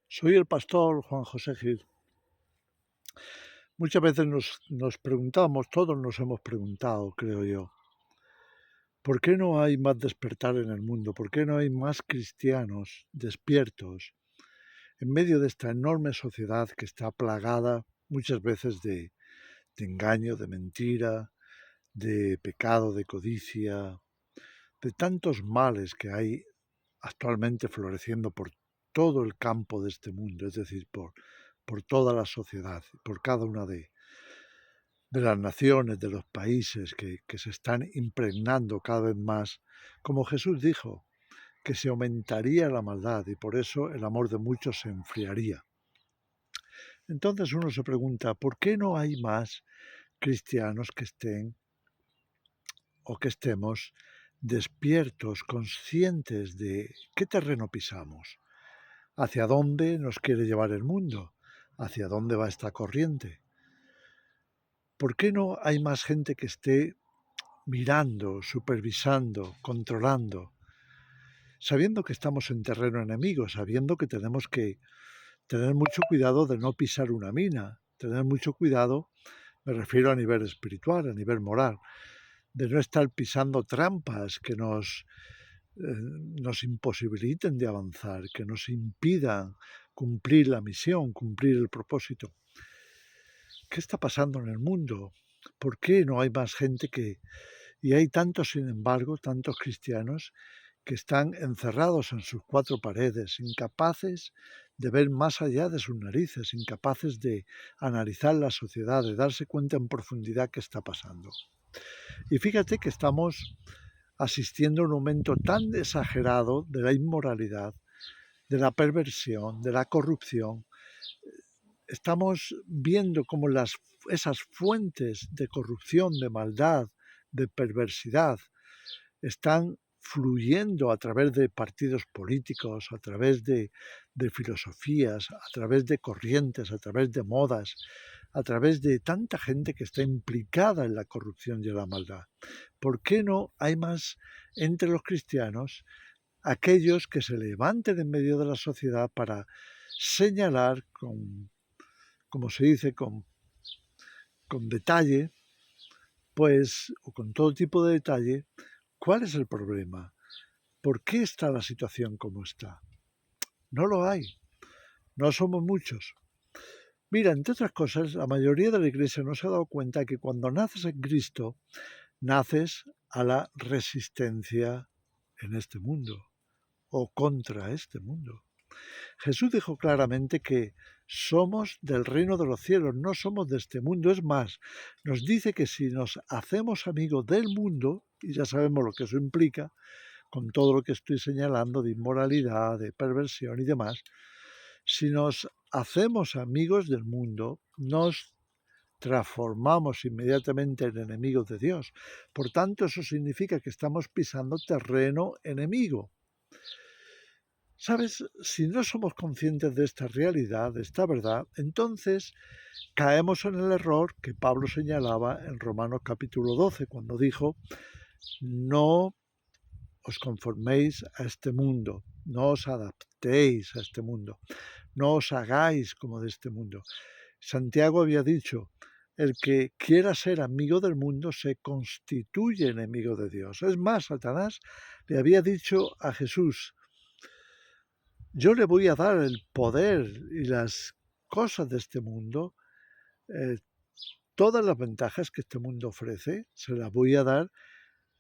Soy el pastor Juan José Gil. Muchas veces nos preguntamos, todos nos hemos preguntado, creo yo, ¿por qué no hay más despertar en el mundo? ¿Por qué no hay más cristianos despiertos en medio de esta enorme sociedad que está plagada muchas veces de engaño, de mentira, de pecado, de codicia, de tantos males que hay actualmente floreciendo por todo el campo de este mundo, es decir, por toda la sociedad, por cada una de las naciones, de los países que se están impregnando cada vez más, como Jesús dijo, que se aumentaría la maldad y por eso el amor de muchos se enfriaría. Entonces uno se pregunta, ¿por qué no hay más cristianos que estén o que estemos despiertos, conscientes de qué terreno pisamos, hacia dónde nos quiere llevar el mundo, hacia dónde va esta corriente? ¿Por qué no hay más gente que esté mirando, supervisando, controlando, sabiendo que estamos en terreno enemigo, sabiendo que tenemos que tener mucho cuidado de no pisar una mina, tener mucho cuidado, me refiero a nivel espiritual, a nivel moral, de no estar pisando trampas que nos imposibiliten de avanzar, que nos impidan cumplir la misión, cumplir el propósito? ¿Qué está pasando en el mundo? ¿Por qué no hay más gente que... Y hay tantos, sin embargo, tantos cristianos que están encerrados en sus cuatro paredes, incapaces de ver más allá de sus narices, incapaces de analizar la sociedad, de darse cuenta en profundidad qué está pasando? Y fíjate que estamos asistiendo a un aumento tan exagerado de la inmoralidad, de la perversión, de la corrupción. Estamos viendo cómo esas fuentes de corrupción, de maldad, de perversidad, están fluyendo a través de partidos políticos, a través de filosofías, a través de corrientes, a través de modas, a través de tanta gente que está implicada en la corrupción y en la maldad. ¿Por qué no hay más entre los cristianos aquellos que se levanten en medio de la sociedad para señalar como se dice, con detalle, pues, o con todo tipo de detalle, cuál es el problema? ¿Por qué está la situación como está? No lo hay, no somos muchos. Mira, entre otras cosas, la mayoría de la Iglesia no se ha dado cuenta que cuando naces en Cristo, naces a la resistencia en este mundo o contra este mundo. Jesús dijo claramente que somos del reino de los cielos, no somos de este mundo. Es más, nos dice que si nos hacemos amigos del mundo, y ya sabemos lo que eso implica, con todo lo que estoy señalando de inmoralidad, de perversión y demás, si nos hacemos amigos del mundo, nos transformamos inmediatamente en enemigos de Dios. Por tanto, eso significa que estamos pisando terreno enemigo. ¿Sabes? Si no somos conscientes de esta realidad, de esta verdad, entonces caemos en el error que Pablo señalaba en Romanos capítulo 12, cuando dijo, no os conforméis a este mundo, no os adaptéis a este mundo, no os hagáis como de este mundo. Santiago había dicho, el que quiera ser amigo del mundo se constituye enemigo de Dios. Es más, Satanás le había dicho a Jesús, yo le voy a dar el poder y las cosas de este mundo, eh, todas las ventajas que este mundo ofrece, se las voy a dar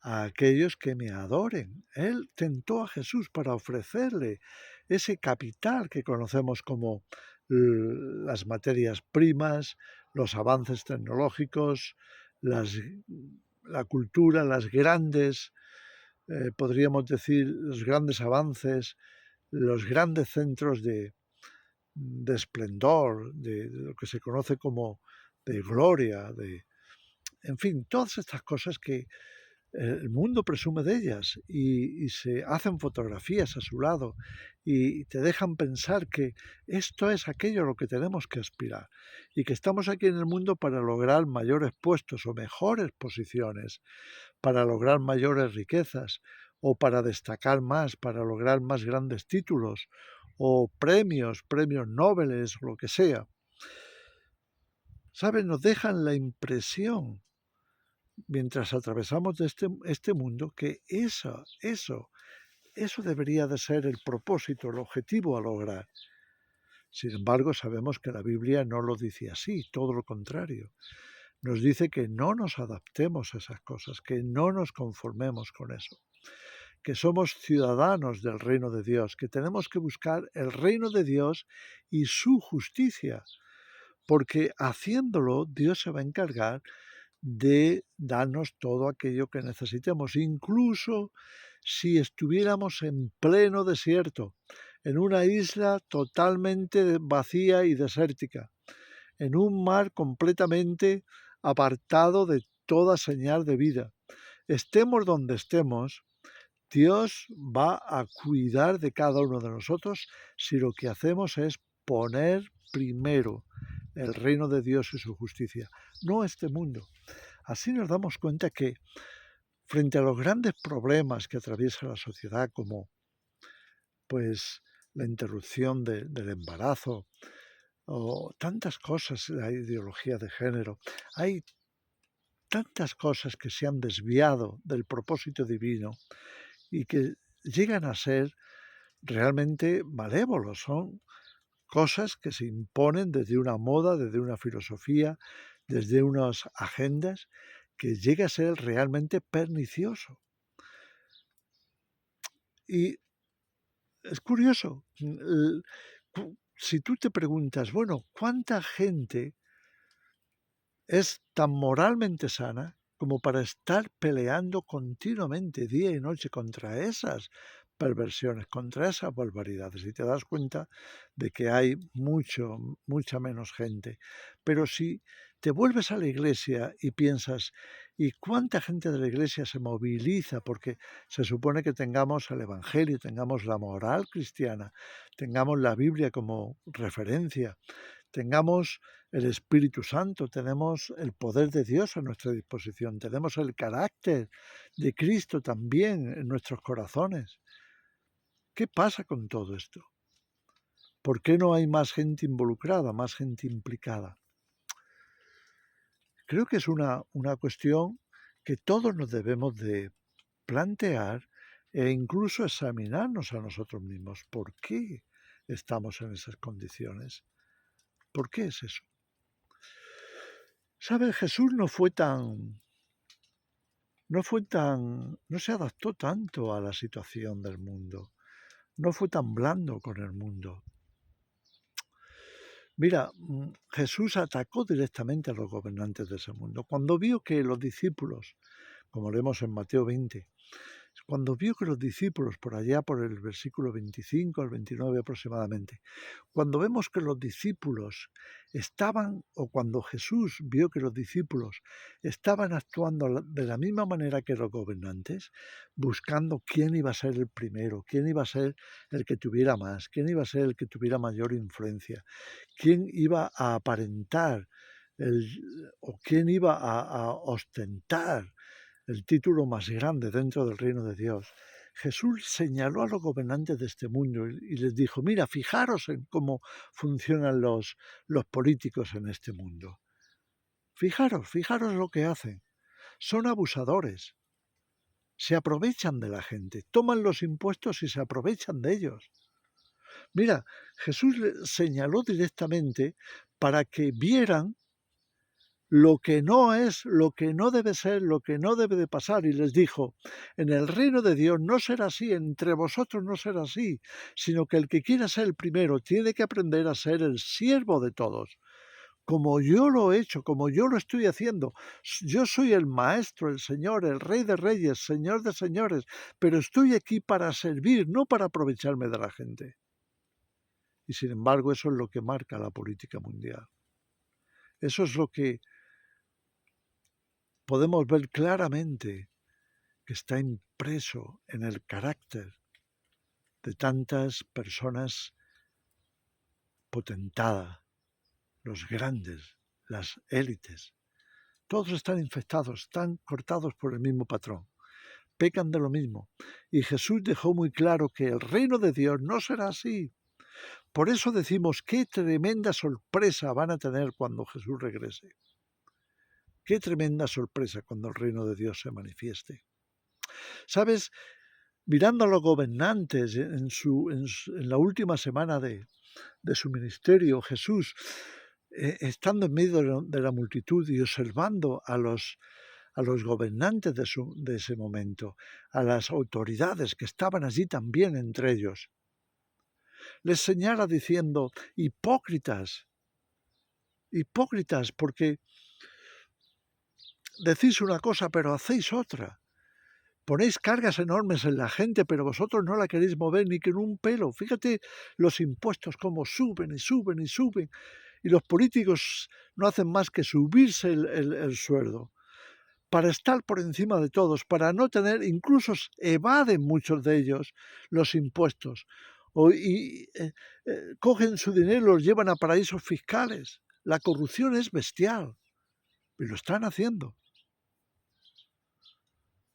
a aquellos que me adoren. Él tentó a Jesús para ofrecerle ese capital que conocemos como las materias primas, los avances tecnológicos, las, la cultura, las grandes, podríamos decir, los grandes avances, los grandes centros de esplendor, de lo que se conoce como de gloria, en fin, todas estas cosas que el mundo presume de ellas y se hacen fotografías a su lado y te dejan pensar que esto es aquello a lo que tenemos que aspirar y que estamos aquí en el mundo para lograr mayores puestos o mejores posiciones, para lograr mayores riquezas o para destacar más, para lograr más grandes títulos o premios Nobel o lo que sea. ¿Saben? Nos dejan la impresión, mientras atravesamos de este mundo, que eso debería de ser el propósito, el objetivo a lograr. Sin embargo, sabemos que la Biblia no lo dice así, todo lo contrario. Nos dice que no nos adaptemos a esas cosas, que no nos conformemos con eso, que somos ciudadanos del reino de Dios, que tenemos que buscar el reino de Dios y su justicia, porque haciéndolo Dios se va a encargar de darnos todo aquello que necesitemos, incluso si estuviéramos en pleno desierto, en una isla totalmente vacía y desértica, en un mar completamente apartado de toda señal de vida. Estemos donde estemos, Dios va a cuidar de cada uno de nosotros si lo que hacemos es poner primero el reino de Dios y su justicia, no este mundo. Así nos damos cuenta que frente a los grandes problemas que atraviesa la sociedad, como pues la interrupción del embarazo o tantas cosas, la ideología de género, hay tantas cosas que se han desviado del propósito divino y que llegan a ser realmente malévolos. Son cosas que se imponen desde una moda, desde una filosofía, desde unas agendas, que llega a ser realmente pernicioso. Y es curioso, si tú te preguntas, bueno, ¿cuánta gente es tan moralmente sana como para estar peleando continuamente día y noche contra esas perversiones, contra esas barbaridades? Y te das cuenta de que hay mucha menos gente. Pero si te vuelves a la iglesia y piensas, ¿y cuánta gente de la iglesia se moviliza? Porque se supone que tengamos el Evangelio, tengamos la moral cristiana, tengamos la Biblia como referencia, tengamos el Espíritu Santo, tenemos el poder de Dios a nuestra disposición, tenemos el carácter de Cristo también en nuestros corazones. ¿Qué pasa con todo esto? ¿Por qué no hay más gente involucrada, más gente implicada? Creo que es una cuestión que todos nos debemos de plantear e incluso examinarnos a nosotros mismos. ¿Por qué estamos en esas condiciones? ¿Por qué es eso? ¿Sabe? Jesús no se adaptó tanto a la situación del mundo, no fue tan blando con el mundo. Mira, Jesús atacó directamente a los gobernantes de ese mundo. Cuando vio que los discípulos, como leemos en Mateo 20, cuando vio que los discípulos, por allá por el versículo 25 al 29 aproximadamente, cuando vemos que los discípulos estaban, o cuando Jesús vio que los discípulos estaban actuando de la misma manera que los gobernantes, buscando quién iba a ser el primero, quién iba a ser el que tuviera más, quién iba a ser el que tuviera mayor influencia, quién iba a aparentar o quién iba a ostentar el título más grande dentro del reino de Dios. Jesús señaló a los gobernantes de este mundo y les dijo, mira, fijaros en cómo funcionan los políticos en este mundo. Fijaros lo que hacen. Son abusadores. Se aprovechan de la gente, toman los impuestos y se aprovechan de ellos. Mira, Jesús les señaló directamente para que vieran lo que no es, lo que no debe ser, lo que no debe de pasar. Y les dijo, en el reino de Dios no será así, entre vosotros no será así, sino que el que quiera ser el primero tiene que aprender a ser el siervo de todos. Como yo lo he hecho, como yo lo estoy haciendo. Yo soy el Maestro, el Señor, el Rey de Reyes, Señor de Señores, pero estoy aquí para servir, no para aprovecharme de la gente. Y sin embargo, eso es lo que marca la política mundial. Eso es lo que podemos ver claramente que está impreso en el carácter de tantas personas potentadas, los grandes, las élites. Todos están infectados, están cortados por el mismo patrón, pecan de lo mismo. Y Jesús dejó muy claro que el reino de Dios no será así. Por eso decimos, qué tremenda sorpresa van a tener cuando Jesús regrese. Qué tremenda sorpresa cuando el reino de Dios se manifieste. ¿Sabes? Mirando a los gobernantes en la última semana de su ministerio, Jesús, estando en medio de la multitud y observando a los gobernantes de ese momento, a las autoridades que estaban allí también entre ellos, les señala diciendo, hipócritas, porque decís una cosa pero hacéis otra. Ponéis cargas enormes en la gente, pero vosotros no la queréis mover ni con un pelo. Fíjate los impuestos cómo suben y suben y suben. Y los políticos no hacen más que subirse el sueldo para estar por encima de todos, para no tener, incluso evaden muchos de ellos los impuestos. Cogen su dinero y los llevan a paraísos fiscales. La corrupción es bestial y lo están haciendo.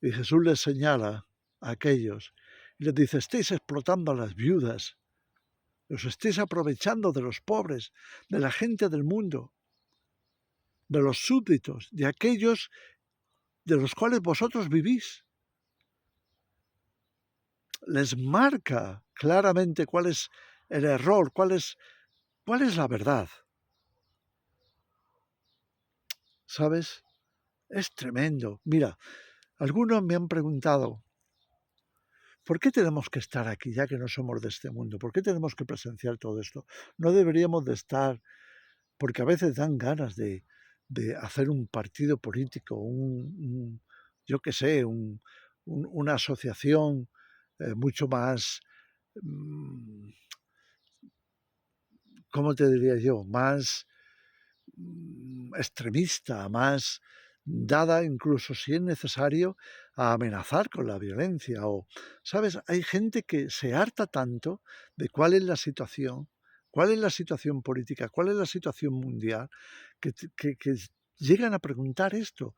Y Jesús les señala a aquellos y les dice, estáis explotando a las viudas, os estáis aprovechando de los pobres, de la gente del mundo, de los súbditos, de aquellos de los cuales vosotros vivís. Les marca claramente cuál es el error, cuál es la verdad. ¿Sabes? Es tremendo. Mira, algunos me han preguntado, ¿por qué tenemos que estar aquí ya que no somos de este mundo? ¿Por qué tenemos que presenciar todo esto? No deberíamos de estar, porque a veces dan ganas de hacer un partido político, yo qué sé, una asociación mucho más, ¿cómo te diría yo? Más extremista, más dada incluso si es necesario a amenazar con la violencia. O, ¿sabes? Hay gente que se harta tanto de cuál es la situación política, cuál es la situación mundial, que llegan a preguntar esto.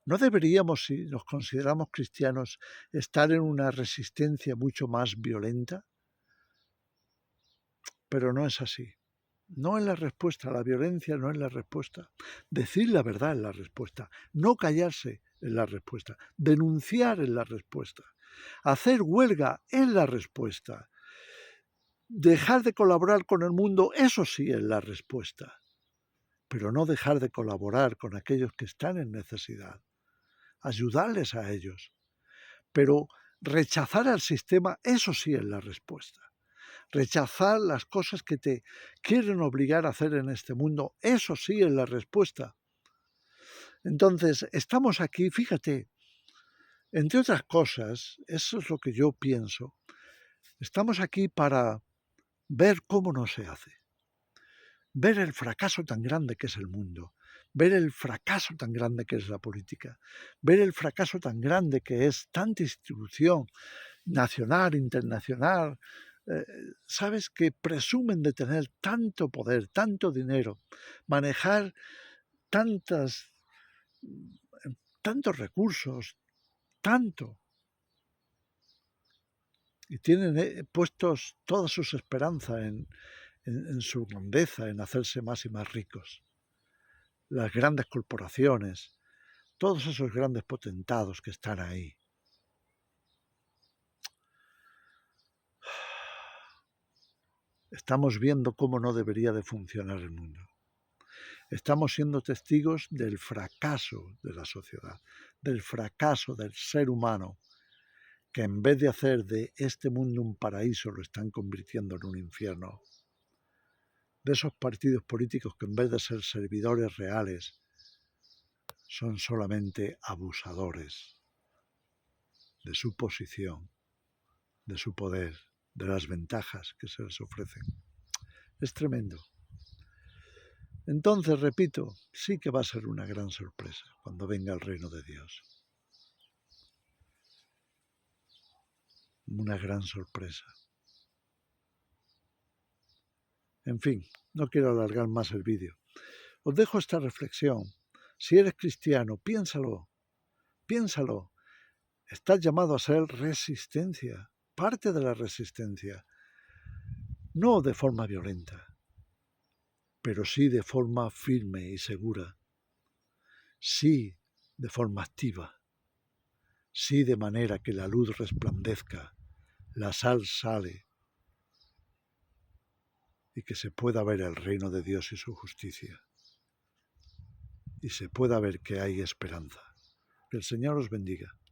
¿No deberíamos, si nos consideramos cristianos, estar en una resistencia mucho más violenta? Pero no es así. No es la respuesta, la violencia no es la respuesta. Decir la verdad es la respuesta. No callarse es la respuesta. Denunciar es la respuesta. Hacer huelga es la respuesta. Dejar de colaborar con el mundo, eso sí es la respuesta. Pero no dejar de colaborar con aquellos que están en necesidad. Ayudarles a ellos. Pero rechazar al sistema, eso sí es la respuesta. Rechazar las cosas que te quieren obligar a hacer en este mundo, eso sí es la respuesta. Entonces, estamos aquí, fíjate, entre otras cosas, eso es lo que yo pienso, estamos aquí para ver cómo no se hace, ver el fracaso tan grande que es el mundo, ver el fracaso tan grande que es la política, ver el fracaso tan grande que es tanta institución nacional, internacional, ¿sabes? Que presumen de tener tanto poder, tanto dinero, manejar tantos recursos, tanto. Y tienen puestos todas sus esperanzas en su grandeza, en hacerse más y más ricos. Las grandes corporaciones, todos esos grandes potentados que están ahí. Estamos viendo cómo no debería de funcionar el mundo. Estamos siendo testigos del fracaso de la sociedad, del fracaso del ser humano, que en vez de hacer de este mundo un paraíso lo están convirtiendo en un infierno. De esos partidos políticos que en vez de ser servidores reales, son solamente abusadores de su posición, de su poder, de las ventajas que se les ofrecen. Es tremendo. Entonces, repito, sí que va a ser una gran sorpresa cuando venga el reino de Dios. Una gran sorpresa. En fin, no quiero alargar más el vídeo. Os dejo esta reflexión. Si eres cristiano, piénsalo. Estás llamado a ser resistencia, parte de la resistencia. no de forma violenta, pero sí de forma firme y segura, sí de forma activa, sí de manera que la luz resplandezca, la sal sale y que se pueda ver el reino de Dios y su justicia, y se pueda ver que hay esperanza. Que el Señor os bendiga.